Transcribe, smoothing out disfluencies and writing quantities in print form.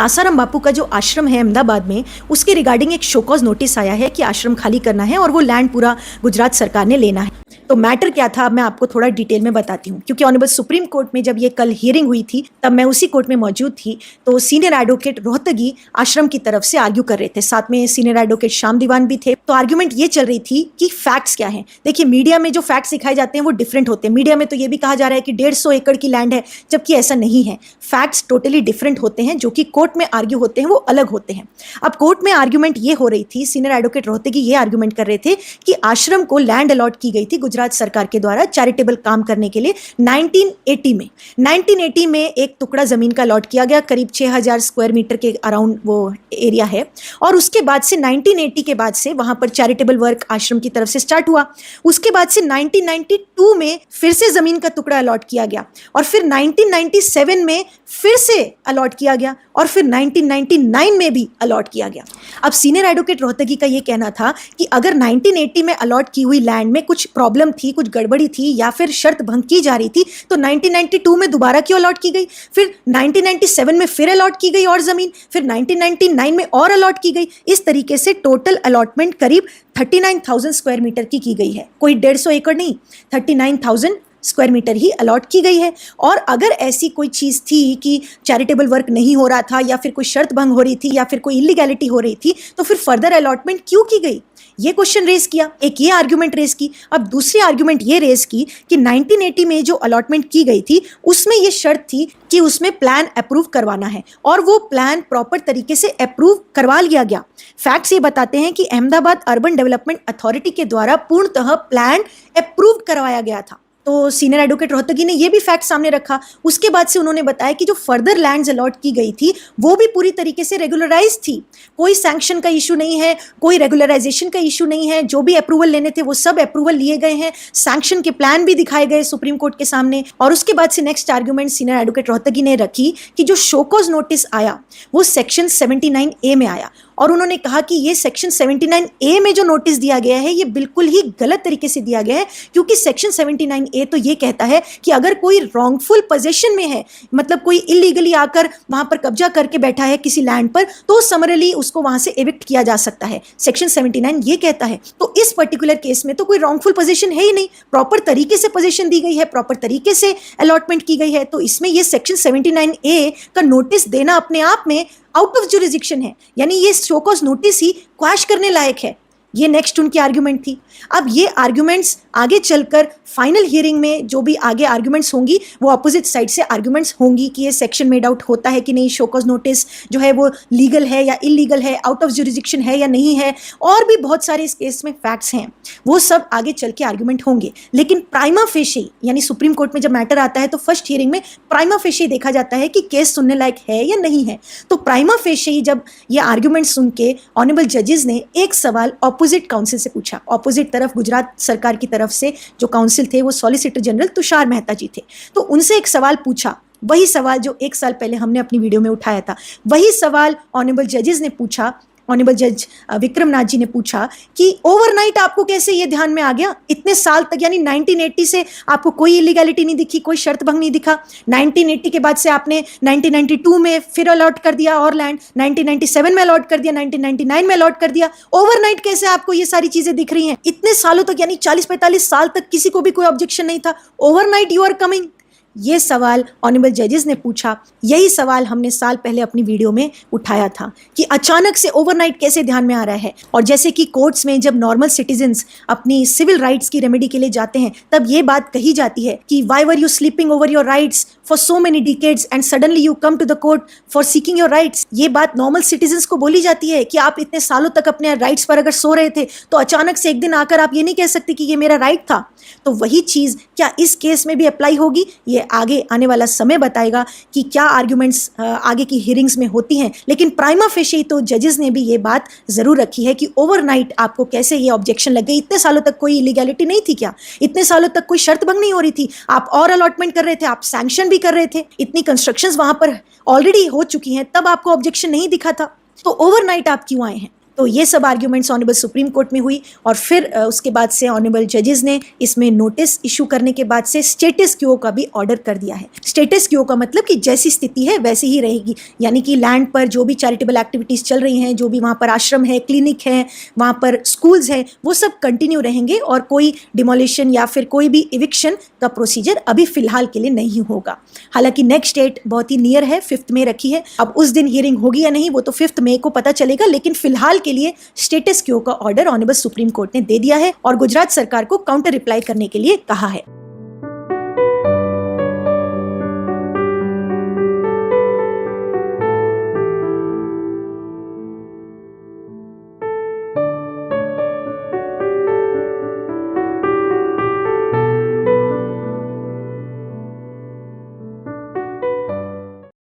आसाराम बापू का जो आश्रम है अहमदाबाद में, उसके रिगार्डिंग एक शोकॉज नोटिस आया है कि आश्रम खाली करना है और वो लैंड पूरा गुजरात सरकार ने लेना है। तो मैटर क्या था, मैं आपको थोड़ा डिटेल में बताती हूँ, क्योंकि ऑनरेबल सुप्रीम कोर्ट में जब ये कल हियरिंग हुई थी तब मैं उसी कोर्ट में मौजूद थी। तो सीनियर एडवोकेट रोहतगी आश्रम की तरफ से आर्ग्यू कर रहे थे, साथ में सीनियर एडवोकेट श्याम दीवान भी थे। तो आर्ग्यूमेंट ये चल रही थी कि फैक्ट्स क्या है। देखिए, मीडिया में जो फैक्ट्स दिखाए जाते हैं वो डिफरेंट होते हैं। मीडिया में तो ये भी कहा जा रहा है कि 150 एकड़ की लैंड है, जबकि ऐसा नहीं है। फैक्ट्स टोटली डिफरेंट होते हैं, जो कि कोर्ट में आर्ग्यू होते हैं वो अलग होते हैं। अब कोर्ट में आर्ग्यूमेंट ये हो रही थी, सीनियर एडवोकेट रोहतगी ये आर्ग्यूमेंट कर रहे थे कि आश्रम को लैंड अलॉट की गई थी गुजरात सरकार के द्वारा चैरिटेबल काम करने के लिए 1980 में एक टुकड़ा जमीन का अलॉट किया गया, करीब 6000 स्क्वायर मीटर के अराउंड वो एरिया है। और उसके बाद से 1980 के बाद से वहां पर चैरिटेबल वर्क आश्रम की तरफ से स्टार्ट हुआ। उसके बाद से 1992 में फिर से जमीन का टुकड़ा अलॉट किया गया, और फिर 1997 में फिर से अलॉट किया गया, और फिर 1999 में भी अलॉट किया गया। अब सीनियर एडवोकेट रोहतगी का यह कहना था कि अगर 1980 में अलॉट की हुई लैंड में कुछ प्रॉब्लम थी, कुछ गड़बड़ी थी, या फिर शर्त भंग की जा रही थी, तो 1992 में दोबारा क्यों अलॉट की गई, फिर 1997 में फिर अलॉट की गई और जमीन, फिर 1999 में और अलॉट की गई। इस तरीके से टोटल अलॉटमेंट करीब 39,000 स्क्वायर मीटर की गई है। कोई 150 एकड़ नहीं, 39,000 स्क्वायर मीटर ही अलॉट की गई है। और अगर ऐसी कोई चीज़ थी कि चैरिटेबल वर्क नहीं हो रहा था, या फिर कोई शर्त भंग हो रही थी, या फिर कोई इलीगैलिटी हो रही थी, तो फिर फर्दर अलॉटमेंट क्यों की गई, ये क्वेश्चन रेज किया। एक ये आर्ग्यूमेंट रेज की। अब दूसरी आर्ग्यूमेंट ये रेज की कि 1980 में जो अलॉटमेंट की गई थी उसमें ये शर्त थी कि उसमें प्लान अप्रूव करवाना है, और वो प्लान प्रॉपर तरीके से अप्रूव करवा लिया गया। फैक्ट्स ये बताते हैं कि अहमदाबाद अर्बन डेवलपमेंट अथॉरिटी के द्वारा पूर्णतः प्लान अप्रूव करवाया गया था। तो सीनियर एडवोकेट रोहतगी ने ये भी फैक्ट सामने रखा। उसके बाद से उन्होंने बताया कि जो फर्दर लैंड्स अलॉट की गई थी वो भी पूरी तरीके से रेगुलराइज थी। कोई सैंक्शन का इशू नहीं है, कोई रेगुलराइजेशन का इशू नहीं है। जो भी अप्रूवल लेने थे वो सब अप्रूवल लिए गए हैं, सैंक्शन के प्लान भी दिखाए गए सुप्रीम कोर्ट के सामने। और उसके बाद से next argument senior advocate Rohatgi ने रखी कि जो शोकॉज नोटिस आया वो सेक्शन 79A में आया, और उन्होंने कहा कि ये सेक्शन 79A में जो नोटिस दिया गया है ये बिल्कुल ही गलत तरीके से दिया गया है, क्योंकि सेक्शन 79A तो ये कहता है कि अगर कोई रॉन्गफुल पोजीशन में है, मतलब कोई इलीगली आकर वहां पर कब्जा करके बैठा है किसी लैंड पर, तो समरली उसको वहां से एविक्ट किया जा सकता है। सेक्शन 79 ये कहता है। तो इस पर्टिकुलर केस में तो कोई रॉन्गफुल पोजीशन है ही नहीं, प्रॉपर तरीके से पोजीशन दी गई है, प्रॉपर तरीके से अलॉटमेंट की गई है। तो इसमें ये सेक्शन 79A का नोटिस देना अपने आप में आउट ऑफ जुरिस्डिक्शन है, यानी ये शोकॉज नोटिस ही क्वैश करने लायक है। ये नेक्स्ट उनकी आर्ग्यूमेंट थी। अब ये आर्ग्यूमेंट्स आगे चलकर फाइनल हियरिंग में जो भी आगे आर्ग्यूमेंट्स होंगी वो अपोजिट साइड से आर्ग्यूमेंट्स होंगी कि ये सेक्शन मेड आउट होता है कि नहीं, शोकॉज नोटिस जो है वो लीगल है या इलीगल है, आउट ऑफ जुरिस्डिक्शन है या नहीं है, और भी बहुत सारे इस केस में फैक्ट्स हैं। वो सब आगे चल के आर्ग्यूमेंट होंगे। लेकिन प्राइमा फेशी, यानी सुप्रीम कोर्ट में जब मैटर आता है तो फर्स्ट हियरिंग में प्राइमा फेशी देखा जाता है कि केस सुनने लायक है या नहीं है। तो प्राइमा फेशी जब ये आर्ग्यूमेंट सुन के ऑनरेबल जजेस ने एक सवाल ऑपोजिट काउंसिल से पूछा। ऑपोजिट तरफ गुजरात सरकार की तरफ से जो काउंसिल थे वो सॉलिसिटर जनरल तुषार मेहता जी थे। तो उनसे एक सवाल पूछा, वही सवाल जो एक साल पहले हमने अपनी वीडियो में उठाया था, वही सवाल ऑनरेबल जजेस ने पूछा। ऑनरेबल जज विक्रमनाथ जी ने पूछा कि ओवरनाइट आपको कैसे ये ध्यान में आ गया, इतने साल तक, यानी 1980 से आपको कोई इलीगैलिटी नहीं दिखी, कोई शर्त भंग नहीं दिखा। 1980 के बाद से आपने 1992 में फिर अलॉट कर दिया और लैंड, 1997 में अलॉट कर दिया, 1999 में अलॉट कर दिया। ओवरनाइट कैसे आपको ये सारी चीजें दिख रही हैं? इतने सालों तक, यानी 40-45 साल तक किसी को भी कोई ऑब्जेक्शन नहीं था, ओवरनाइट यू आर कमिंग। ये सवाल ऑनरेबल जजेस ने पूछा। यही सवाल हमने साल पहले अपनी वीडियो में उठाया था कि अचानक से ओवरनाइट कैसे ध्यान में आ रहा है। और जैसे कि कोर्ट्स में जब नॉर्मल सिटीजन्स अपनी सिविल राइट्स की रेमेडी के लिए जाते हैं तब ये बात कही जाती है कि why were you sleeping over your rights for so many decades and suddenly you come to the court for seeking your rights. ये बात नॉर्मल सिटीजन्स को बोली जाती है कि आप इतने सालों तक अपने राइट्स पर अगर सो रहे थे तो अचानक से एक दिन आकर आप ये नहीं कह सकते कि ये मेरा राइट था। तो वही चीज क्या इस केस में भी अप्लाई होगी, ये आगे आने वाला समय बताएगा कि क्या आर्ग्यूमेंट्स आगे की हियरिंग्स में होती हैं। लेकिन प्राइमा फेशी तो जजेस ने भी ये बात जरूर रखी है कि ओवरनाइट आपको कैसे ये ऑब्जेक्शन लग गई। इतने सालों तक कोई इलीगैलिटी नहीं थी क्या? इतने सालों तक कोई शर्त भंग नहीं हो रही थी? आप और अलॉटमेंट कर रहे थे, आप सैंक्शन भी कर रहे थे, इतनी कंस्ट्रक्शंस वहां पर ऑलरेडी हो चुकी हैं, तब आपको ऑब्जेक्शन नहीं दिखा था। तो ओवरनाइट आप क्यों आए हैं? तो ये सब आर्ग्यूमेंट्स ऑनरेबल सुप्रीम कोर्ट में हुई और फिर उसके बाद से ऑनरेबल जजेस ने इसमें नोटिस इशू करने के बाद से स्टेटस क्वो का भी ऑर्डर कर दिया है। स्टेटस क्वो का मतलब कि जैसी स्थिति है वैसी ही रहेगी, यानी कि लैंड पर जो भी चैरिटेबल एक्टिविटीज चल रही हैं, जो भी वहाँ पर आश्रम है, क्लिनिक है, वहाँ पर स्कूल्स हैं, वो सब कंटिन्यू रहेंगे और कोई डिमोलिशन या फिर कोई भी इविक्शन का प्रोसीजर अभी फिलहाल के लिए नहीं होगा। हालांकि नेक्स्ट डेट बहुत ही नियर है, 5 मई रखी है। अब उस दिन हियरिंग होगी या नहीं वो तो 5 मई को पता चलेगा, लेकिन फिलहाल के लिए स्टेटस क्वो का ऑर्डर ऑनरेबल सुप्रीम कोर्ट ने दे दिया है और गुजरात सरकार को काउंटर रिप्लाई करने के लिए कहा है।